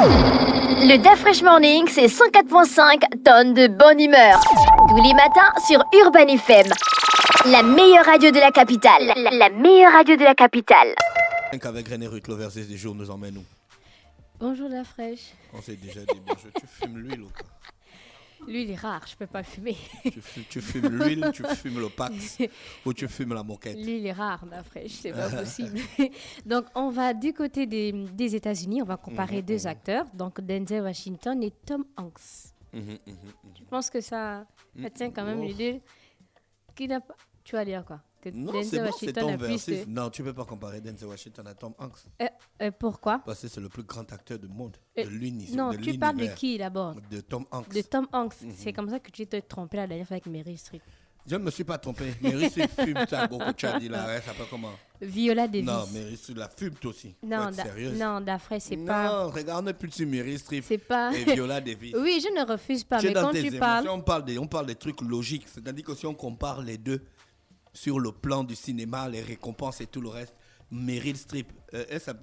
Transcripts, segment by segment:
Le Da Fresh Morning, c'est 104.5 tonnes de bonne humeur. Tous les matins sur Urban FM. La meilleure radio de la capitale. La meilleure radio de la capitale. Avec René Ruth, le verset du jour nous emmène où? Bonjour la fraîche. On s'est déjà dit bonjour. Tu fumes l'huile ou quoi? L'huile est rare, je peux pas le fumer. Tu fumes l'huile, tu fumes le Pax ou tu fumes la moquette? L'huile est rare, la fraîche, c'est pas possible. Donc on va du côté des États-Unis, on va comparer deux acteurs, donc Denzel Washington et Tom Hanks. Tu penses que ça tient quand même l'idée qui n'a pas... Tu vas dire quoi? Que Non, Denzel c'est bon, Washington c'est ton a plus verset. de... Non, tu peux pas comparer Denzel Washington à Tom Hanks. Pourquoi? Parce que c'est le plus grand acteur du monde, de l'univers. Non, tu parles de qui d'abord? De Tom Hanks. De Tom Hanks. C'est comme ça que tu t'es trompé la dernière fois avec Meryl Streep. Je ne me suis pas trompé. Meryl Streep fume, ça, beaucoup tu as dit là, ouais, ça peut comment? Viola Davis. Non, Meryl Streep la fume toi aussi. Non, sérieuse. non, d'après, c'est pas... Non, regarde, on n'est plus sur Meryl Streep C'est pas... et Viola Davis. Oui, je ne refuse pas, Tu es mais dans quand tes tu émotions, parles... on parle des trucs logiques. C'est-à-dire que si on compare les deux sur le plan du cinéma, les récompenses et tout le reste, Meryl Streep,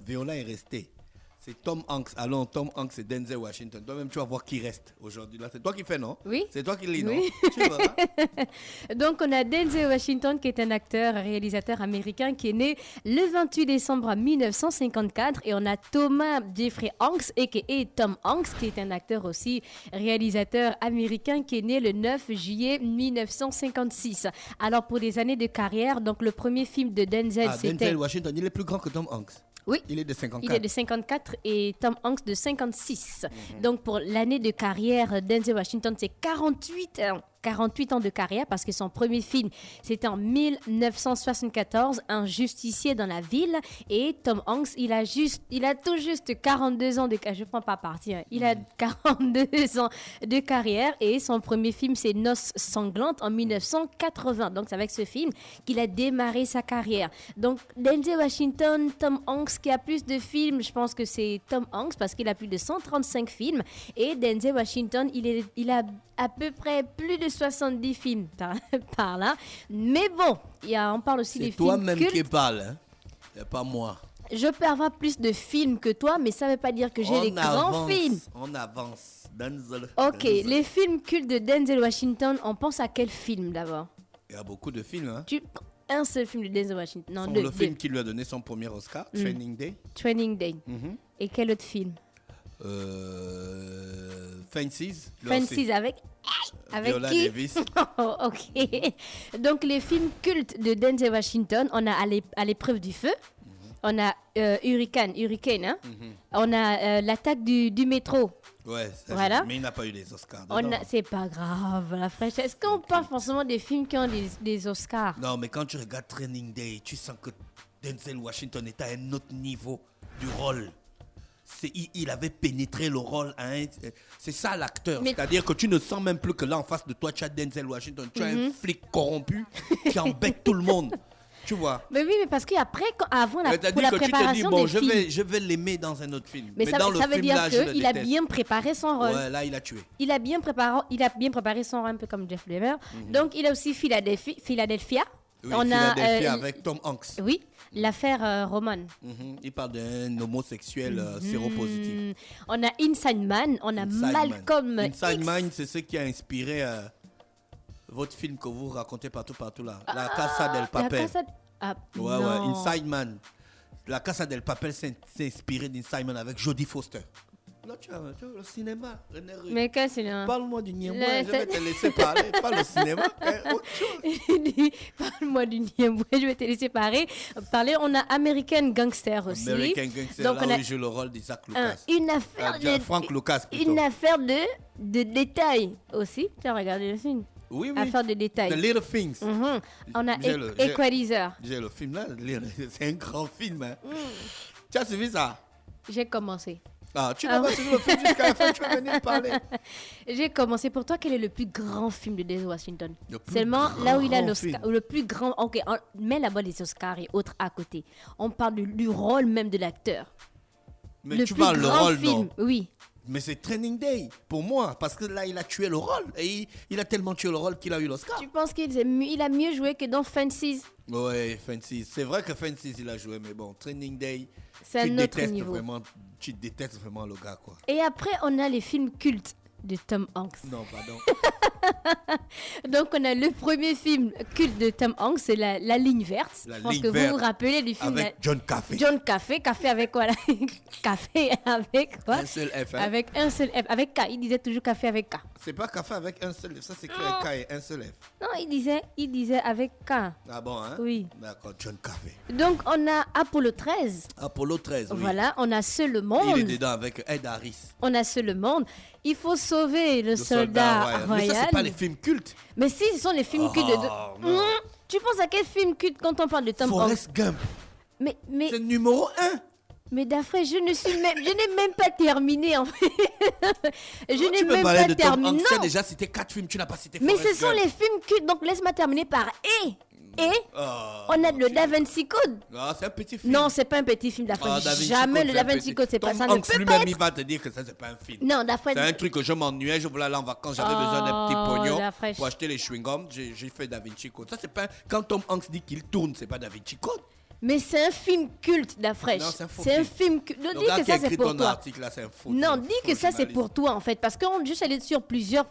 Viola est restée. C'est Tom Hanks. Allons, Tom Hanks et Denzel Washington. Toi-même, tu vas voir qui reste aujourd'hui. Là, c'est toi qui fais, non? Oui. C'est toi qui lis, non? Oui. Tu vois, hein? Donc, on a Denzel Washington, qui est un acteur, réalisateur américain, qui est né le 28 décembre 1954. Et on a Thomas Jeffrey Hanks, a.k.a. Tom Hanks, qui est un acteur aussi, réalisateur américain, qui est né le 9 juillet 1956. Alors, pour les années de carrière, donc le premier film de Denzel, c'était... Denzel Washington, il est plus grand que Tom Hanks. Oui. Il est de 54. Il est de 54 et Tom Hanks de 56. Donc, pour l'année de carrière, Denzel Washington, c'est 48 ans de carrière parce que son premier film, c'était en 1974, Un justicier dans la ville. Et Tom Hanks, il a tout juste 42 ans de carrière. Je ne prends pas parti. Hein. Il a 42 ans de carrière et son premier film, c'est Noces sanglantes en 1980. Donc, c'est avec ce film qu'il a démarré sa carrière. Donc, Denzel Washington, Tom Hanks, qui a plus de films, je pense que c'est Tom Hanks parce qu'il a plus de 135 films. Et Denzel Washington, il a à peu près plus de 70 films par là. Mais bon, on parle aussi des films cultes. C'est toi-même qui parle, hein? C'est pas moi. Je peux avoir plus de films que toi, mais ça ne veut pas dire que j'ai les grands films. On avance. Denzel. Ok, les films cultes de Denzel Washington, on pense à quel film d'abord? Il y a beaucoup de films, hein? Un seul film de Denzel Washington. Non, deux. Le film qui lui a donné son premier Oscar, Training Day. Training Day. Et quel autre film? Fences. Fences avec Viola qui? Davis. Oh, ok. Donc les films cultes de Denzel Washington, on a à l'épreuve du feu. On a Hurricane, hein? On a l'attaque du métro. Ouais, voilà. Mais il n'a pas eu les Oscars. C'est pas grave, la fraîche. Est-ce qu'on parle forcément des films qui ont des Oscars? Non, mais quand tu regardes Training Day, tu sens que Denzel Washington est à un autre niveau du rôle. Il avait pénétré le rôle. C'est ça l'acteur. C'est-à-dire que tu ne sens même plus que là en face de toi, tu as Denzel Washington. Tu as un flic corrompu qui embête tout le monde. Tu vois. Mais oui, mais parce qu'après, avant pour la préparation tu te dis, bon, films, je vais l'aimer dans un autre film. Mais ça veut dire qu'il a bien préparé son rôle. Ouais, là, il a tué. Il a bien préparé son rôle, un peu comme Jeff Lever. Donc, il a aussi Philadelphia. Oui, Philadelphia avec Tom Hanks. Oui, l'affaire Roman. Il parle d'un homosexuel séropositif. On a Inside Man, on a Malcolm X. Inside Man, c'est ce qui a inspiré votre film que vous racontez partout là. La Casa del Papel. Ouais, Inside Man. La Casa del Papel s'est inspirée d'Inside Man avec Jodie Foster. Là, tu as le cinéma. Mais quel cinéma? Parle-moi du Niembois, je vais te laisser parler. Pas le cinéma, autre chose. Parle-moi du Niembois, je vais te laisser parler. On a American Gangster aussi. American Gangster, donc là où il joue le rôle d'Isaac Lucas. Frank Lucas, plutôt. Une affaire de détails aussi. Tu as regardé le film? Oui. Affaire de détails. The Little Things. On a Equalizer. J'ai le film là, c'est un grand film. Hein. Tu as suivi ça? J'ai commencé. Tu n'as pas suivi le film jusqu'à la fin, tu vas venir parler. J'ai commencé. Pour toi, quel est le plus grand film de Denzel Washington? Seulement là où il a l'Oscar. Le plus grand. Ok, mets là-bas les Oscars et autres à côté. On parle du rôle même de l'acteur. Mais tu parles le rôle, film, non? Oui. Mais c'est Training Day pour moi, parce que là, il a tué le rôle. Et il a tellement tué le rôle qu'il a eu l'Oscar. Tu penses il a mieux joué que dans Fences? Ouais, Fences. C'est vrai que Fences, il a joué, mais bon, Training Day, c'est un autre niveau. Tu détestes vraiment le gars, quoi. Et après, on a les films cultes de Tom Hanks. Non, pardon. Donc, on a le premier film culte de Tom Hanks, c'est la Ligne Verte. Je pense que vous vous rappelez du film. Avec John Café. John Café. Café avec quoi là? Café avec quoi? Un seul F. Hein? Avec un seul F. Avec K. Il disait toujours café avec K. C'est pas café avec un seul F. Ça, c'est que K et un seul F. Non, il disait avec K. Ah bon, hein? Oui. D'accord, John Café. Donc, on a Apollo 13. Apollo 13, oui. Voilà, on a Seul le monde. Il est dedans avec Ed Harris. On a Seul le monde. Il faut sauver le soldat royal. Mais ça, c'est pas les films cultes. Mais si, ce sont les films cultes de... Tu penses à quel film culte quand on parle de Tom Hanks? Forrest Gump. Mais... C'est le numéro 1. Mais Dafré, je n'ai même pas terminé en fait. Je n'ai tu peux même parler pas de terminé. Tom Hanks, tu as Non. déjà cité 4 films, tu n'as pas cité Mais Forrest ce sont Gump. les films cultes, donc laisse-moi terminer par on a le Da Vinci Code. Ah, c'est un petit film. Non, c'est pas un petit film d'Afrique. Ah, Da Vinci Jamais Code, le c'est un Da Vinci petit- Code, c'est pas Tom ça. Ne Hanks peut pas lui-même, être. il va te dire que ça, c'est pas un film. Non, d'Afrique. C'est un truc que je m'ennuyais, je voulais aller en vacances, j'avais besoin d'un petit pognon pour acheter les chewing-gums. J'ai fait Da Vinci Code. Ça, c'est pas. Quand Tom Hanks dit qu'il tourne, c'est pas Da Vinci Code. Mais c'est un film culte d'Afrique. Non, c'est un faux C'est un film. film culte. Non, Le dis gars que qui a ça c'est écrit pour ton toi. article là, c'est un faux. Non, un dis faux que ça c'est journaliste. pour toi en fait. Parce qu'on juste allé sur plusieurs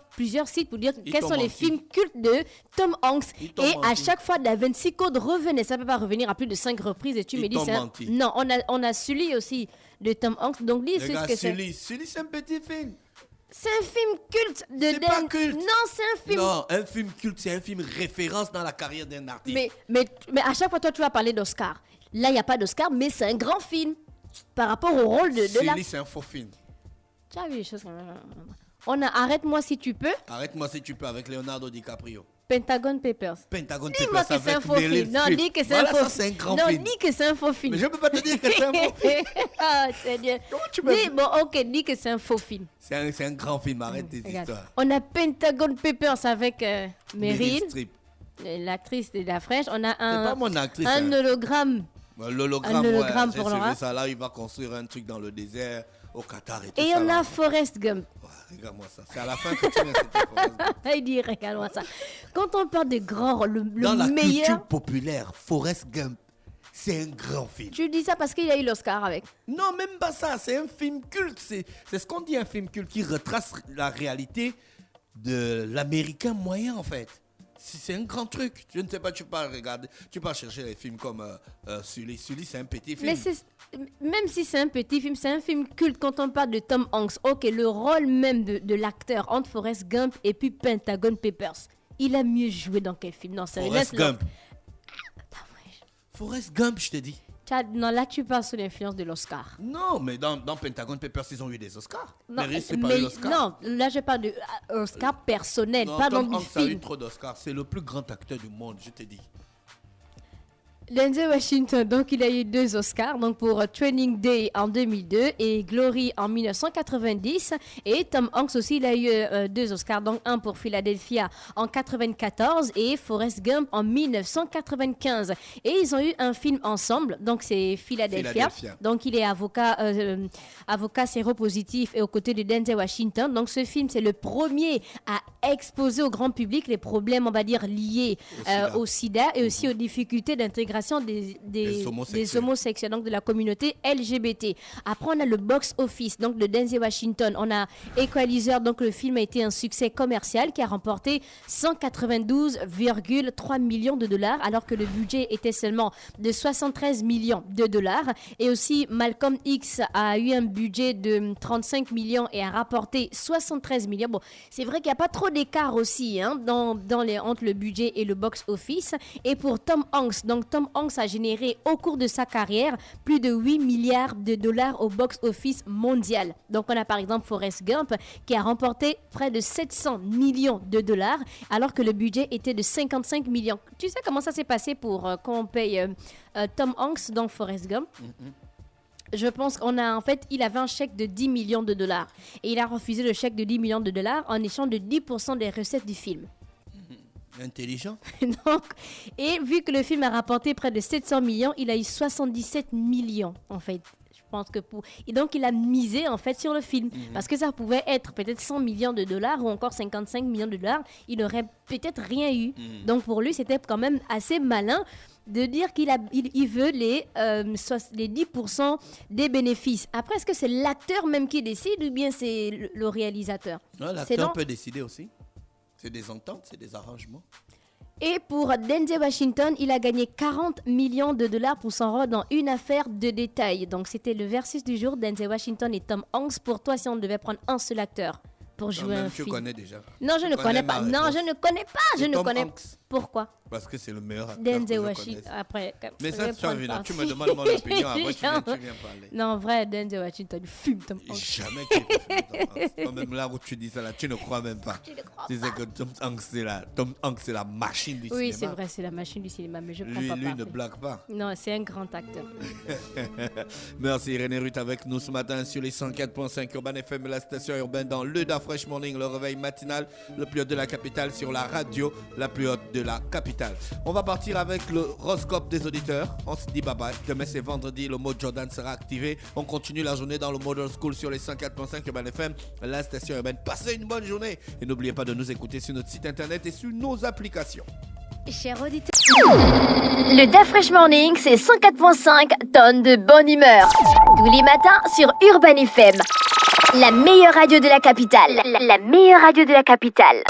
sites pour dire Ils quels t'ont sont les menti. films cultes de Tom Hanks. Ils t'ont Et à menti. chaque fois, Da Vinci Code revenait. Ça peut pas revenir à plus de 5 reprises. Et tu Ils me dis t'ont ça. menti. Non, on a Sully aussi de Tom Hanks. Donc dis Le ce gars, que c'est. Sully, c'est un petit film. C'est un film culte de C'est pas culte. Non, c'est un film. Non, un film culte, c'est un film référence dans la carrière d'un artiste. Mais à chaque fois, toi, tu vas parler d'Oscar. Là, il n'y a pas d'Oscar, mais c'est un grand film par rapport au rôle de la... Sully, c'est un faux film. Tu as vu les choses comme ça. On a Arrête-moi si tu peux, Arrête-moi si tu peux avec Leonardo DiCaprio. Pentagon Papers. Pentagon Dis-moi Papers que c'est un avec faux Meryl film. Non, Streep. dis que c'est Voilà, un faux ça, c'est un grand Non, film. dis que c'est un faux film. Mais je peux pas te dire que c'est un faux film. Ah, Seigneur. Comment tu peux- Dis, bon, ok, dis que c'est un faux film. C'est un grand film, arrête tes Regarde. histoires. On a Pentagon Papers avec Meryl, Streep. l'actrice de la fraîche. On a C'est pas un mon actrice. un hein. hologramme. L'hologramme, un hologramme j'ai pour suivi Laura. ça. Là, il va construire un truc dans le désert, au Qatar et tout Et ça. on là. a Forrest Gump. Ouais, regarde-moi ça. C'est à la fin que tu viens citer Forrest Gump. Il dit, regarde-moi ça. Quand on parle de grand rôle, le Dans la meilleur... culture populaire, Forrest Gump, c'est un grand film. Tu dis ça parce qu'il a eu l'Oscar avec. Non, même pas ça. C'est un film culte. C'est ce qu'on dit, un film culte qui retrace la réalité de l'Américain moyen, en fait. C'est un grand truc. Je ne sais pas, tu pars regarder, tu pars chercher les films comme Sully. Sully, c'est un petit film. Mais même si c'est un petit film, c'est un film culte quand on parle de Tom Hanks. Ok, le rôle même de l'acteur entre Forrest Gump et puis Pentagon Papers. Il a mieux joué dans quel film? Non, sérieux, Forrest laisse-le. Gump. Forrest Gump, je te dis. Non, là, tu parles sous l'influence de l'Oscar. Non, mais dans Pentagon Papers, ils ont eu des Oscars. Non, Meryl Streep a eu l'Oscar. non, là, je parle de Oscar personnel, Non, pas dans Tom du Hanks a eu film. trop d'Oscars. C'est le plus grand acteur du monde, je te dis. Denzel Washington, donc il a eu 2 Oscars, donc pour Training Day en 2002 et Glory en 1990. Et Tom Hanks aussi, il a eu 2 Oscars, donc un pour Philadelphia en 94 et Forrest Gump en 1995. Et ils ont eu un film ensemble, donc c'est Philadelphia. Donc il est avocat séropositif et aux côtés de Denzel Washington. Donc ce film, c'est le premier à exposer au grand public les problèmes, on va dire, liés au sida et aussi aux difficultés d'intégration des homosexuels, donc de la communauté LGBT. Après, on a le box-office, donc de Denzel Washington. On a Equalizer, donc le film a été un succès commercial qui a remporté 192,3 millions de dollars, alors que le budget était seulement de 73 millions de dollars. Et aussi, Malcolm X a eu un budget de 35 millions et a rapporté 73 millions. Bon, c'est vrai qu'il n'y a pas trop d'écart aussi hein, entre le budget et le box-office. Et pour Tom Hanks, donc Tom Hanks a généré au cours de sa carrière plus de 8 milliards de dollars au box-office mondial. Donc on a par exemple Forrest Gump qui a remporté près de 700 millions de dollars alors que le budget était de 55 millions. Tu sais comment ça s'est passé pour quand on paye Tom Hanks dans Forrest Gump? Je pense il avait un chèque de 10 millions de dollars et il a refusé le chèque de 10 millions de dollars en échange de 10% des recettes du film. Intelligent. Donc, et vu que le film a rapporté près de 700 millions, il a eu 77 millions en fait. Je pense que Et donc, il a misé, en fait, sur le film. Parce que ça pouvait être peut-être 100 millions de dollars ou encore 55 millions de dollars. Il n'aurait peut-être rien eu. Donc, pour lui, c'était quand même assez malin de dire il veut les 10% des bénéfices. Après, est-ce que c'est l'acteur même qui décide ou bien c'est le réalisateur? Non, l'acteur peut décider aussi. C'est des ententes, c'est des arrangements. Et pour Denzel Washington, il a gagné 40 millions de dollars pour son rôle dans Une affaire de détail. Donc, c'était le versus du jour, Denzel Washington et Tom Hanks. Pour toi, si on devait prendre un seul acteur pour jouer un film. Tu connais déjà. Non, je ne connais pas. Non, je ne connais pas. Je ne connais pas. Pourquoi? Parce que c'est le meilleur acteur Denzel que je Washington. connaisse. Après, mais ça, tu me demandes mon opinion, après tu viens parler. Non, en vrai, Denzel Washington fume Tom Hanks. Jamais tu fume Tom Hanks. Même là où tu dis ça, là, tu ne crois même pas. Tu sais que Tom Hanks, c'est la machine du cinéma. Oui, c'est vrai, c'est la machine du cinéma, mais je ne prends pas. Lui ne blague pas. Non, c'est un grand acteur. Merci Irène Ruth avec nous ce matin sur les 104.5 Urban FM, la station urbaine dans le Da Fresh Morning, le réveil matinal, le plus haut de la capitale sur la radio, la plus haute de la capitale. On va partir avec le horoscope des auditeurs. On se dit bye bye. Demain c'est vendredi, le mode Jordan sera activé. On continue la journée dans le Model School sur les 104.5 Urban FM, la station urbaine. Passez une bonne journée et n'oubliez pas de nous écouter sur notre site internet et sur nos applications. Chers auditeurs, Le Da Fresh Morning, c'est 104.5 tonnes de bonne humeur. Tous les matins sur Urban FM. La meilleure radio de la capitale. La meilleure radio de la capitale.